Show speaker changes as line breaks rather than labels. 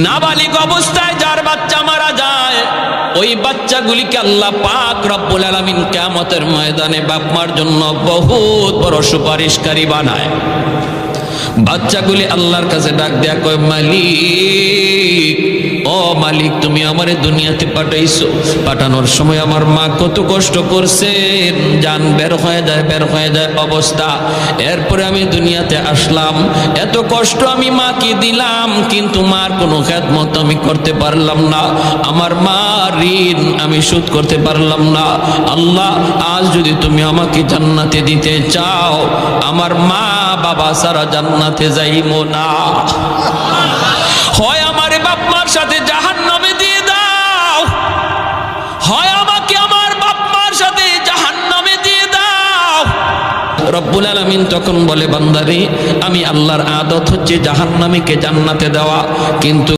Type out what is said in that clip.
নাবালিগ অবস্থায় যার বাচ্চা মারা যায়, ওই বাচ্চাগুলিকে আল্লাহ পাক রব্বুল আলামিন কিয়ামতের ময়দানে বাপ মার জন্য বহুত বড় সুপারিশকারী বানায়। বাচ্চাগুলি আল্লাহর কাছে ডাক দেয়া কয়, মালিক, ও মালিক, তুমি আমারে দুনিয়াতে পাঠাইছো, পাঠানোর সময় আমার মা কত কষ্ট করছেন, জান বের হয়ে যায় অবস্থা। এরপরে আমি দুনিয়াতে আসলাম, এত কষ্ট আমি মাকে দিলাম, কিন্তু মার কোনো খেদমত আমি করতে পারলাম না, আমার মা ঋণ আমি শোধ করতে পারলাম না। আল্লাহ, আজ যদি তুমি আমাকে জান্নাতে দিতে চাও, আমার মা বাবা সারা জান্নাতে যাইবো না, হয় আমার বাপ মার সাথে জাহান্নামে দিয়ে দাও, হয় আমাকে আমার বাপ মার সাথে জাহান্নামে দিয়ে দাও। রব্বুল আলামিন তখন বলে, বান্দারে, আমি আল্লাহর আদত হচ্ছে জাহান্নামীকে জান্নাতে দেওয়া, কিন্তু